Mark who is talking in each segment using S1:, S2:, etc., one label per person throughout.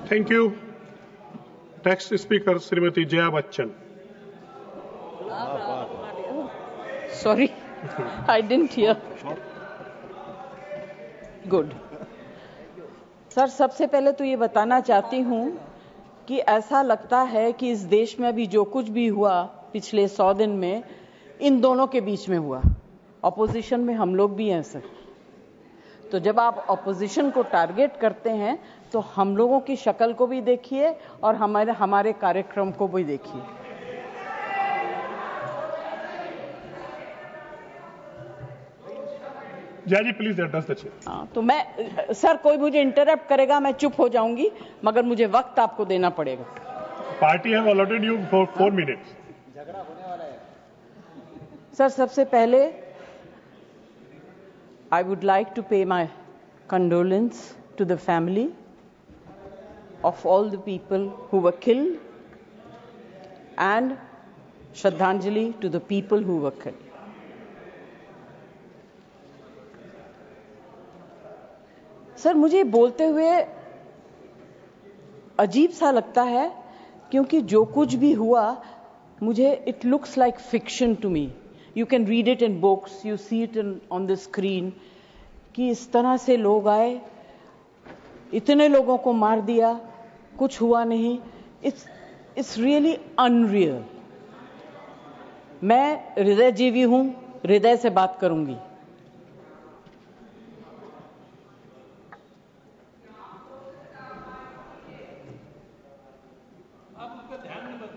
S1: Thank you. Next speaker, Srimati Jaya Bachchan.
S2: Sorry, I didn't hear. Good. Sir, सबसे पहले तो ये बताना चाहती हूँ कि ऐसा लगता है कि इस देश में अभी जो कुछ भी हुआ पिछले 100 दिन में इन दोनों के बीच में हुआ। ऑपोजिशन में हम लोग भी हैं सर। तो जब आप ऑपोजिशन को टारगेट करते हैं तो हम लोगों की शक्ल को भी देखिए और हमारे कार्यक्रम को भी देखिए।
S1: जय जी, प्लीज एड्रेस द चेयर।
S2: हाँ, तो मैं सर, कोई मुझे इंटरप्ट करेगा मैं चुप हो जाऊंगी, मगर मुझे वक्त आपको देना पड़ेगा।
S1: Party have allotted you for 4 minutes।
S3: झगड़ा होने वाला है।
S2: सर, सबसे पहले I would like to pay my condolence to the family of all the people who were killed and Shraddhanjali to the people who were killed. Sir, मुझे बोलते हुए अजीब सा लगता है क्योंकि जो कुछ भी हुआ मुझे it looks like fiction to me. You can read it in books, you see it on the screen कि इस तरह से लोग आए, इतने लोगों को मार दिया, कुछ हुआ नहीं। It's really unreal. मैं हृदयजीवी हूं, हृदय से बात करूंगी।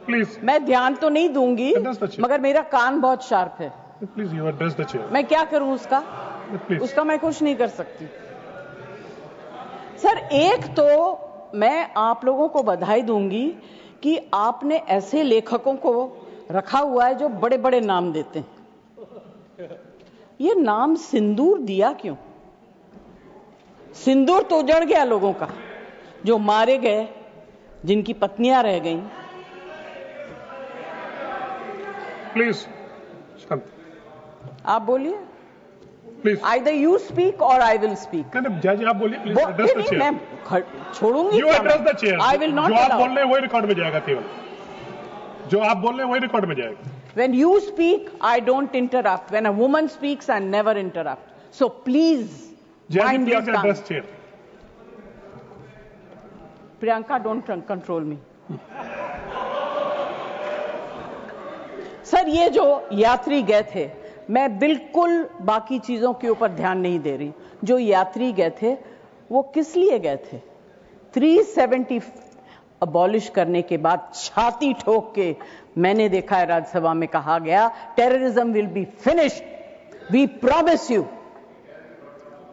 S1: प्लीज।
S2: मैं ध्यान तो नहीं दूंगी, मगर मेरा कान बहुत शार्प है।
S1: Please you address the chair.
S2: मैं क्या करूं उसका? उसका मैं कुछ नहीं कर सकती। सर, एक तो मैं आप लोगों को बधाई दूंगी कि आपने ऐसे लेखकों को रखा हुआ है जो बड़े बड़े नाम देते हैं। ये नाम सिंदूर दिया क्यों? सिंदूर तो उजड़ गया लोगों का, जो मारे गए, जिनकी पत्नियां रह गईं।
S1: प्लीज
S2: आप बोलिए।
S1: Please.
S2: Either you speak or I will speak.
S1: नहीं, जज आप बोलिए। Please address the chair.
S2: मैं छोड़ूंगी।
S1: You address the chair.
S2: I will not
S1: जो आप
S2: allow.
S1: बोल रहे हैं वही रिकॉर्ड में जाएगा। केवल जो आप बोल रहे हैं वही रिकॉर्ड में जाएगा।
S2: When you speak, I don't interrupt. When a woman speaks, I never interrupt. So please mind your tongue.
S1: Address chair.
S2: Priyanka, don't control me. Sir, ये जो यात्री गए थे, मैं बिल्कुल बाकी चीजों के ऊपर ध्यान नहीं दे रही। जो यात्री गए थे वो किस लिए गए थे? 370 अबॉलिश करने के बाद छाती ठोक के मैंने देखा है राज्यसभा में कहा गया, terrorism will be finished, we promise you.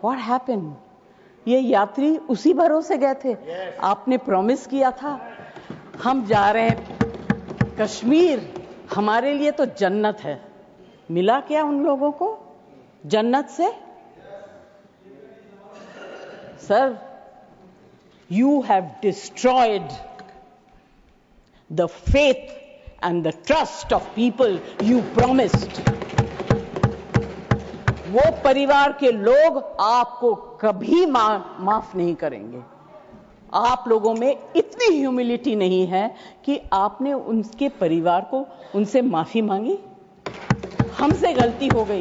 S2: What happened? ये यात्री उसी भरोसे गए थे। आपने प्रॉमिस किया था हम जा रहे हैं कश्मीर, हमारे लिए तो जन्नत है। मिला क्या उन लोगों को जन्नत से? Sir, you have destroyed the faith and the trust of people you promised. वो परिवार के लोग आपको कभी माफ नहीं करेंगे। आप लोगों में इतनी ह्यूमिलिटी नहीं है कि आपने उनके परिवार को उनसे माफी मांगी। हमसे गलती हो गई,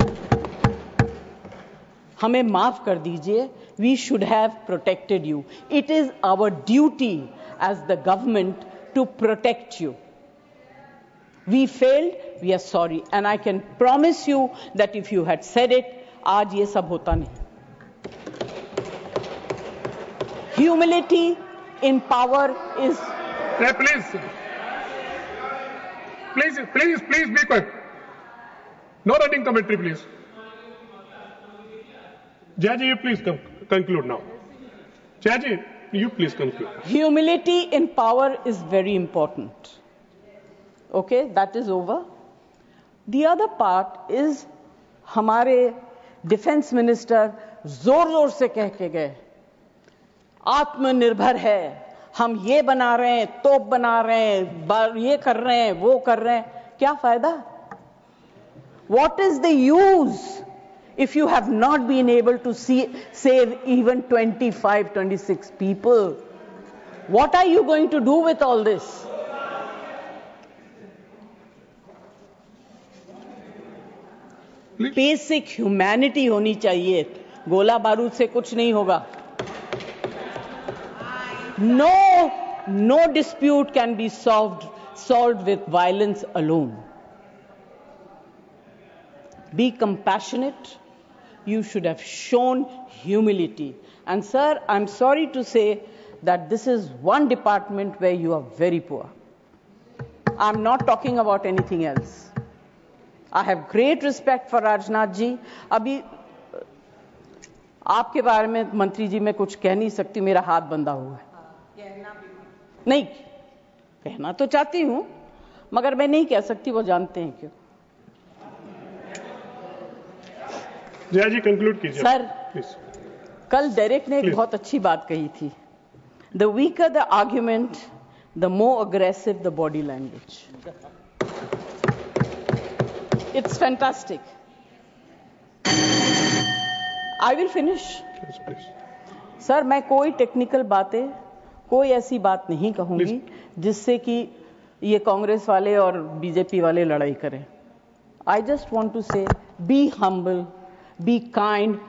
S2: हमें माफ कर दीजिए। We should have protected you. It is our duty as the government to protect you. We failed, we are sorry, and I can promise you that if you had said it, आज ये सब होता नहीं। Humility in power is.
S1: Please be quiet. No running commentary, please. Jayaji, you please conclude now. Jayaji, you please conclude.
S2: Humility in power is very important. Okay, that is over. The other part is हमारे defence minister जोर जोर से कह के गए आत्मनिर्भर है, हम ये बना रहे हैं, तोप बना रहे हैं, ये कर रहे हैं, वो कर रहे हैं। क्या फायदा? What is the use if you have not been able to save even 25, 26 people? What are you going to do with all this? Basic humanity होनी चाहिए. गोला बारूद से कुछ नहीं होगा. No dispute can be solved with violence alone. Be compassionate. You should have shown humility. And sir, I'm sorry to say that this is one department where you are very poor. I'm not talking about anything else. I have great respect for Rajnath ji. अभी आपके बारे में मंत्री जी मैं कुछ कह नहीं सकती, मेरा हाथ बंधा हुआ है. नहीं कहना तो चाहती हूं, मगर मैं नहीं कह सकती, वो जानते हैं क्यों.
S1: जया जी कंक्लूड कीजिए
S2: सर.
S1: प्लीज.
S2: कल डेरेक ने एक बहुत अच्छी बात कही थी. The weaker the argument, the more aggressive the body language. It's fantastic. I will finish.
S1: Please.
S2: Sir, मैं कोई टेक्निकल बातें, कोई ऐसी बात नहीं कहूंगी जिससे कि ये कांग्रेस वाले और बीजेपी वाले लड़ाई करें. I just want to say, be humble, be kind,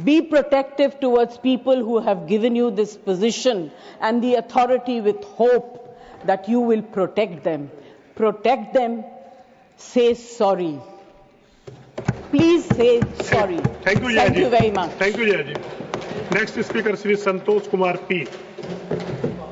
S2: be protective towards people who have given you this position and the authority with hope that you will protect them. Protect them. Say sorry. Please say sorry.
S1: Thank you, Jaya ji.
S2: Thank you very much.
S1: Thank you, Jaya ji. Next speaker, Shri Santosh Kumar P.